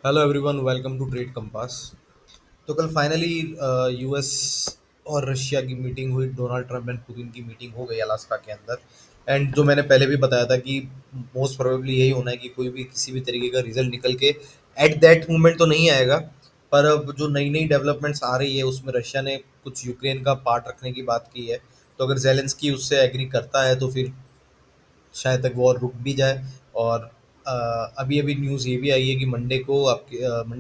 Hello everyone, welcome to Trade Compass. तो कल finally US और रशिया की मीटिंग हुई। डोनाल्ड ट्रंप एंड पुतिन की मीटिंग हो गई अलास्का के अंदर। एंड जो मैंने पहले भी बताया था कि मोस्ट प्रोबेबली यही होना है कि कोई भी किसी भी तरीके का रिजल्ट निकल के एट दैट मोमेंट तो नहीं आएगा। पर अब जो नई नई डेवलपमेंट्स आ रही है उसमें रशिया ने कुछ यूक्रेन का पार्ट रखने की बात की है। तो अगर जेलेंस्की उससे एग्री करता है तो फिर शायद तक वॉर रुक भी जाए। और अभी अभी न्यूज़ ये भी आई है कि मंडे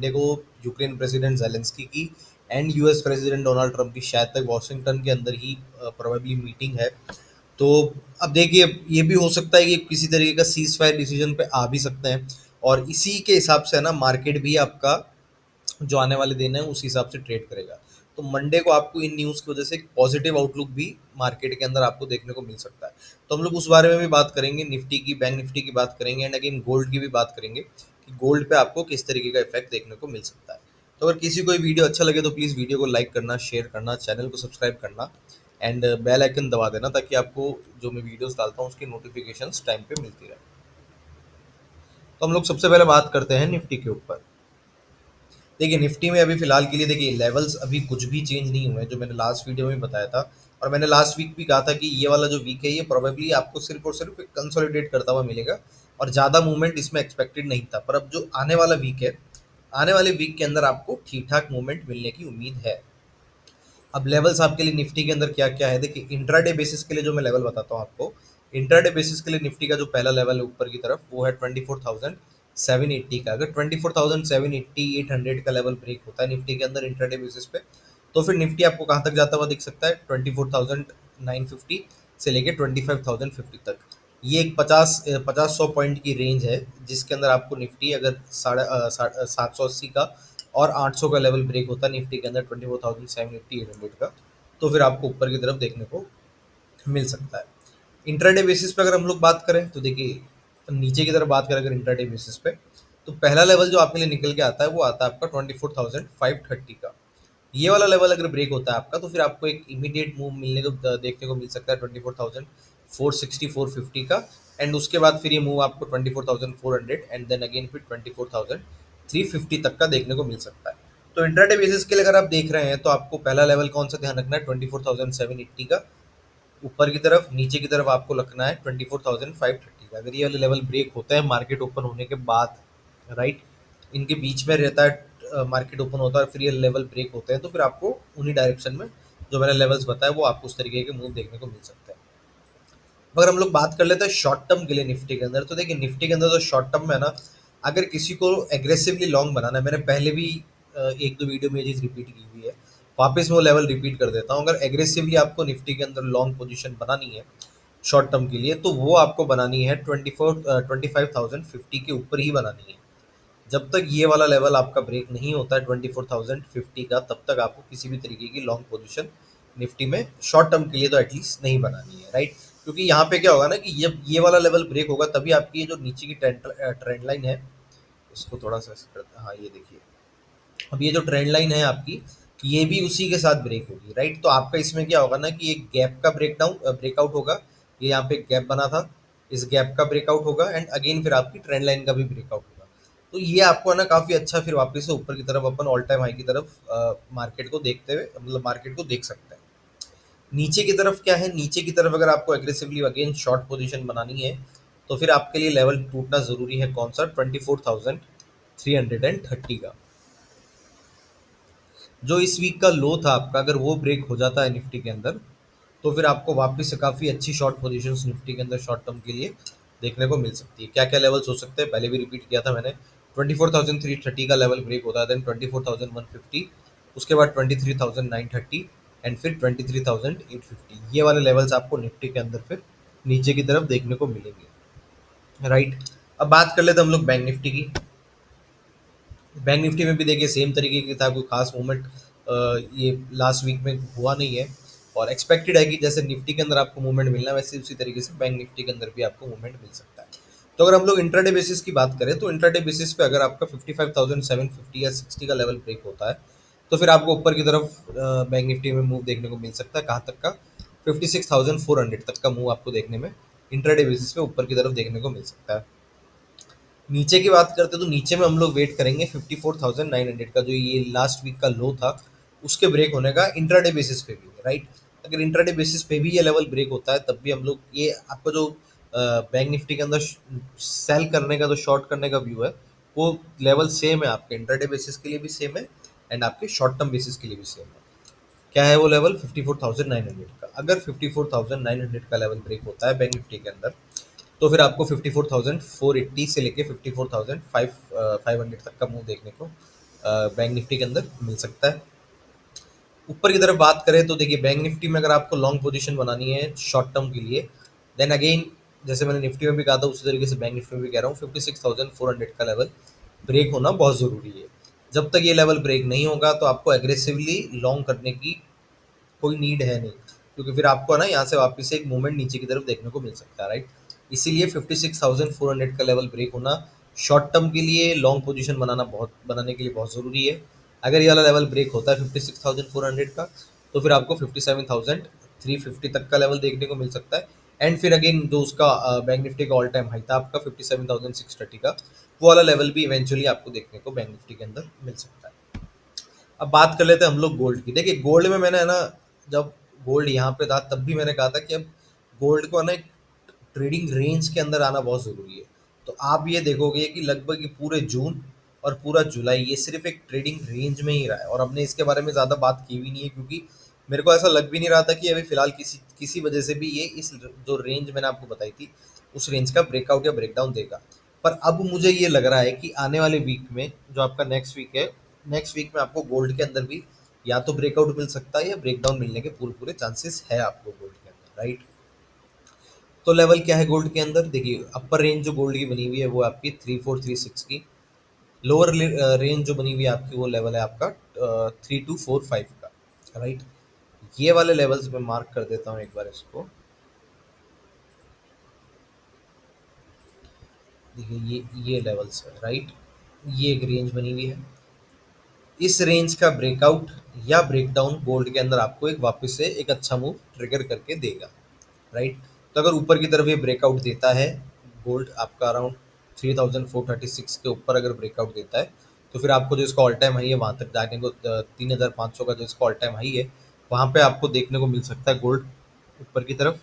को यूक्रेन प्रेसिडेंट जेलेंस्की की and US president Donald Trump की शायद तक वॉशिंगटन के अंदर ही प्रोबेबली मीटिंग है। तो अब देखिए, ये भी हो सकता है कि किसी तरीके का सीज फायर डिसीजन पे आ भी सकते हैं। और इसी के हिसाब से है ना, मार्केट भी आपका जो आने वाले दिन है उस हिसाब से ट्रेड करेगा। तो मंडे को आपको इन न्यूज़ की वजह से एक पॉजिटिव आउटलुक भी मार्केट के अंदर आपको देखने को मिल सकता है। तो हम लोग उस बारे में भी बात करेंगे, निफ्टी की, बैंक निफ्टी की बात करेंगे, एंड अगेन गोल्ड की भी बात करेंगे कि गोल्ड पे आपको किस तरीके का इफेक्ट देखने को मिल सकता है। तो अगर किसी को वीडियो अच्छा लगे तो प्लीज़ वीडियो को लाइक करना, शेयर करना, चैनल को सब्सक्राइब करना एंड बेल आइकन दबा देना, ताकि आपको जो मैं वीडियोस डालता हूँ उसकी नोटिफिकेशंस टाइम पे मिलती रहे। तो हम लोग सबसे पहले बात करते हैं निफ्टी के ऊपर। देखिए, निफ्टी में अभी फिलहाल के लिए देखिए लेवल्स अभी कुछ भी चेंज नहीं हुए हैं, जो मैंने लास्ट वीडियो में बताया था। और मैंने लास्ट वीक भी कहा था कि ये वाला जो वीक है ये प्रोबेबली आपको सिर्फ और सिर्फ कंसोलिडेट करता हुआ मिलेगा और ज़्यादा मूवमेंट इसमें एक्सपेक्टेड नहीं था। पर अब जो आने वाला वीक है, आने वाले वीक के अंदर आपको ठीक ठाक मूवमेंट मिलने की उम्मीद है। अब लेवल्स आपके लिए निफ्टी के अंदर क्या क्या है, देखिए इंट्राडे बेसिस के लिए जो मैं लेवल बताता हूँ आपको। इंट्राडे बेसिस के लिए निफ्टी का जो पहला लेवल है ऊपर की तरफ, वो है 24,780 का। अगर 24,780 800 का लेवल ब्रेक होता है निफ्टी के अंदर इंट्राडे बेसिस पे, तो फिर निफ्टी आपको कहाँ तक जाता हुआ दिख सकता है, 24,950 से लेके 25,050 तक। ये एक 50 100 पॉइंट की रेंज है, जिसके अंदर आपको निफ्टी अगर 780 का और 800 का लेवल ब्रेक होता है निफ्टी के अंदर, 24,780 800 का, तो फिर आपको ऊपर की तरफ देखने को मिल सकता है। इंट्राडे बेसिस पे अगर हम लोग बात करें तो देखिए, नीचे की तरफ बात करें अगर इंट्राडे बेसिस पे, तो पहला लेवल जो आपके लिए निकल के आता है वो आता है आपका 24,530 का। ये वाला लेवल अगर ब्रेक होता है आपका, तो फिर आपको एक इमीडिएट मूव मिलने को देखने को मिल सकता है 24,460 450 का। एंड उसके बाद फिर ये मूव आपको 24,400 एंड देन अगेन फिर 24,350 तक का देखने को मिल सकता है। तो इंट्राडे बेसिस के लिए अगर आप देख रहे हैं तो आपको पहला लेवल कौन सा ध्यान रखना है, 24,780 का ऊपर की तरफ। नीचे की तरफ आपको रखना है 24,530 का। अगर ये वाले लेवल ब्रेक होते हैं मार्केट ओपन होने के बाद, राइट, इनके बीच में रहता है, मार्केट ओपन होता है और फिर ये लेवल ब्रेक होते हैं, तो फिर आपको उन्हीं डायरेक्शन में जो मैंने लेवल्स बताया वो आपको उस तरीके के मूव देखने को मिल सकते हैं। अगर हम लोग बात कर लेते हैं शॉर्ट टर्म के लिए निफ्टी के अंदर, तो देखिए निफ्टी के अंदर तो शॉर्ट टर्म में है ना, अगर किसी को एग्रेसिवली लॉन्ग बनाना है, मैंने पहले भी एक दो वीडियो में ये चीज़ रिपीट की हुई है, वापस मैं वो लेवल रिपीट कर देता हूँ। अगर एग्रेसिवली आपको निफ्टी के अंदर लॉन्ग पोजीशन बनानी है शॉर्ट टर्म के लिए, तो वो आपको बनानी है 25,050 के ऊपर ही बनानी है। जब तक ये वाला लेवल आपका ब्रेक नहीं होता है 24,050 का, तब तक आपको किसी भी तरीके की लॉन्ग पोजीशन निफ्टी में शॉर्ट टर्म के लिए तो एटलीस्ट नहीं बनानी है, राइट। क्योंकि यहाँ पे क्या होगा ना कि जब ये वाला लेवल ब्रेक होगा तभी आपकी ये जो नीचे की ट्रेंड लाइन है, इसको थोड़ा सा ऐसे करते हैं, हाँ ये देखिए, अब ये जो ट्रेंड लाइन है आपकी, ये भी उसी के साथ ब्रेक होगी, राइट। तो आपका इसमें क्या होगा ना कि एक गैप का ब्रेकआउट होगा। ये यहाँ पे गैप बना था, इस गैप का ब्रेकआउट होगा एंड अगेन फिर आपकी ट्रेंड लाइन का भी ब्रेकआउट होगा। तो ये आपको है ना काफ़ी अच्छा फिर वापस से ऊपर की तरफ अपन ऑल टाइम हाई की तरफ मार्केट को देखते हुए, मतलब मार्केट को देख सकते हैं। नीचे की तरफ क्या है, नीचे की तरफ अगर आपको एग्रेसिवली अगेन शॉर्ट पोजीशन बनानी है, तो फिर आपके लिए लेवल टूटना ज़रूरी है, कौन सा, 24,330 का। जो इस वीक का लो था आपका, अगर वो ब्रेक हो जाता है निफ्टी के अंदर, तो फिर आपको वापस से काफ़ी अच्छी शॉर्ट पोजीशंस निफ्टी के अंदर शॉर्ट टर्म के लिए देखने को मिल सकती है। क्या क्या लेवल्स हो सकते हैं, पहले भी रिपीट किया था मैंने। 24,330 का लेवल ब्रेक होता है, देन 24,150, उसके बाद 23,930 एंड फिर 23,850। ये वाले लेवल्स आपको निफ्टी के अंदर फिर नीचे की तरफ देखने को मिलेंगे, राइट। अब बात कर लेते हैं हम लोग बैंक निफ्टी की। बैंक निफ्टी में भी देखिए सेम तरीके की था, कोई खास मूवमेंट ये लास्ट वीक में हुआ नहीं है। और एक्सपेक्टेड है कि जैसे निफ्टी के अंदर आपको मूवमेंट मिलना है, वैसे उसी तरीके से बैंक निफ्टी के अंदर भी आपको मूवमेंट मिल सकता है। तो अगर हम लोग इंट्राडे बेसिस की बात करें, तो इंट्राडे बेसिस पे अगर आपका 55,750 या 60 का लेवल ब्रेक होता है, तो फिर आपको ऊपर की तरफ बैंक निफ्टी में मूव देखने को मिल सकता है, कहाँ तक का, 56,400 तक का मूव आपको देखने में इंट्राडे बेसिस पे ऊपर की तरफ देखने को मिल सकता है। नीचे की बात करते हैं तो नीचे में हम लोग वेट करेंगे 54,900 का, जो ये लास्ट वीक का लो था उसके ब्रेक होने का इंट्राडे बेसिस पे भी, राइट। अगर इंट्राडे बेसिस पे भी ये लेवल ब्रेक होता है तब भी हम लोग ये आपका जो बैंक निफ्टी के अंदर सेल करने का, जो शॉर्ट करने का व्यू है, वो लेवल सेम है आपके इंट्राडे बेसिस के लिए भी सेम है एंड आपके शॉर्ट टर्म बेसिस के लिए भी सेम है। क्या है वो लेवल? 54,900 का। अगर 54,900 का लेवल ब्रेक होता है बैंक निफ्टी के अंदर, तो फिर आपको 54,480 से लेके 54,500 तक का मूव देखने को बैंक निफ्टी के अंदर मिल सकता है। ऊपर की तरफ बात करें तो देखिए, बैंक निफ्टी में अगर आपको लॉन्ग पोजीशन बनानी है शॉर्ट टर्म के लिए, देन अगेन जैसे मैंने निफ्टी में भी कहा था उसी तरीके से बैंक निफ्टी में भी कह रहा हूँ, 56,400 का लेवल ब्रेक होना बहुत ज़रूरी है। जब तक ये लेवल ब्रेक नहीं होगा तो आपको एग्रेसिवली लॉन्ग करने की कोई नीड है नहीं, क्योंकि फिर आपको ना यहाँ से वापस से एक मूवमेंट नीचे की तरफ देखने को मिल सकता है, राइट। इसीलिए 56,400 का लेवल ब्रेक होना शॉर्ट टर्म के लिए, लॉन्ग पोजीशन बनाने के लिए बहुत ज़रूरी है। अगर ये वाला लेवल ब्रेक होता है 56,400 का, तो फिर आपको 57,350 तक का लेवल देखने को मिल सकता है। एंड फिर अगेन जो उसका बैंक निफ्टी का ऑल टाइम हाई था आपका 57,630 का, वो वाला लेवल भी इवेंचुअली आपको देखने को बैंक निफ्टी के अंदर मिल सकता है। अब बात कर लेते हैं हम लोग गोल्ड की। देखिए गोल्ड में मैंने है ना, जब गोल्ड यहाँ पे था तब भी मैंने कहा था कि अब गोल्ड को है ना एक ट्रेडिंग रेंज के अंदर आना बहुत ज़रूरी है। तो आप ये देखोगे कि लगभग ये पूरे जून और पूरा जुलाई ये सिर्फ एक ट्रेडिंग रेंज में ही रहा है, और हमने इसके बारे में ज़्यादा बात की भी नहीं है, क्योंकि मेरे को ऐसा लग भी नहीं रहा था कि अभी फिलहाल किसी किसी वजह से भी ये इस जो रेंज मैंने आपको बताई थी उस रेंज का ब्रेकआउट या ब्रेकडाउन देगा। पर अब मुझे ये लग रहा है कि आने वाले वीक में, जो आपका नेक्स्ट वीक है, नेक्स्ट वीक में आपको गोल्ड के अंदर भी या तो ब्रेकआउट मिल सकता है या ब्रेकडाउन मिलने के पूरे पूरे चांसेस है आपको गोल्ड के अंदर, राइट। तो लेवल क्या है गोल्ड के अंदर? देखिए अपर रेंज जो गोल्ड की बनी हुई है वो आपकी 3436 की, लोअर रेंज जो बनी हुई है आपकी वो लेवल है आपका 3245 का, राइट। ये वाले लेवल्स में मार्क कर देता हूँ एक बार इसको। देखिए ये लेवल्स है, राइट। ये एक रेंज बनी हुई है, इस रेंज का ब्रेकआउट या ब्रेकडाउन गोल्ड के अंदर आपको एक वापस से एक अच्छा मूव ट्रिगर करके देगा, राइट। तो अगर ऊपर की तरफ ये ब्रेकआउट देता है, गोल्ड आपका अराउंड 3,436 के ऊपर अगर ब्रेकआउट देता है, तो फिर आपको जो इसका ऑल टाइम हाई है वहाँ तक जाने को 3,500 का जो इसका ऑल टाइम हाई है वहाँ पे आपको देखने को मिल सकता है गोल्ड ऊपर की तरफ।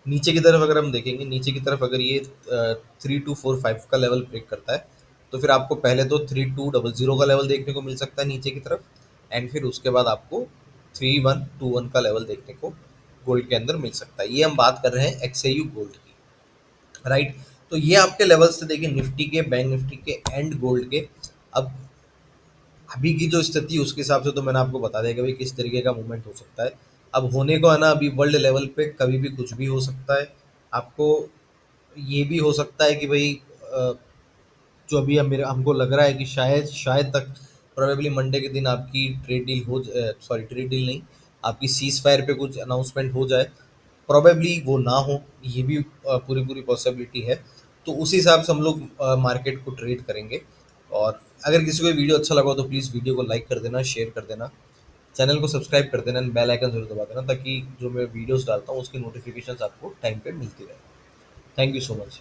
नीचे की तरफ अगर हम देखेंगे, नीचे की तरफ अगर ये 3245 का लेवल ब्रेक करता है, तो फिर आपको पहले तो 3200 का लेवल देखने को मिल सकता है नीचे की तरफ, एंड फिर उसके बाद आपको 3121 का लेवल देखने को गोल्ड के अंदर मिल सकता है। ये हम बात कर रहे हैं एक्सआईयू गोल्ड की, राइट। तो ये आपके लेवल्स थे देखिए निफ्टी के, बैंक निफ्टी के एंड गोल्ड के। अब अभी की जो स्थिति है उसके हिसाब से तो मैंने आपको बता दिया कि भाई किस तरीके का मूवमेंट हो सकता है। अब होने को है ना, अभी वर्ल्ड लेवल पे कभी भी कुछ भी हो सकता है। आपको ये भी हो सकता है कि भाई जो अभी अब मेरे हमको लग रहा है कि शायद शायद तक प्रोबेबली मंडे के दिन आपकी ट्रेड डील हो, सॉरी ट्रेड डील नहीं, आपकी सीज फायर पे कुछ अनाउंसमेंट हो जाए। प्रोबेबली वो ना हो, ये भी पूरी पूरी पॉसिबिलिटी है। तो उसी हिसाब से हम लोग मार्केट को ट्रेड करेंगे। और अगर किसी को ये वीडियो अच्छा लगा हो तो प्लीज़ वीडियो को लाइक कर देना, शेयर कर देना, चैनल को सब्सक्राइब कर देना, बेल आइकन जरूर दबा देना, ताकि जो मैं वीडियोस डालता हूँ उसकी नोटिफिकेशंस आपको टाइम पे मिलती रहे। Thank you so much.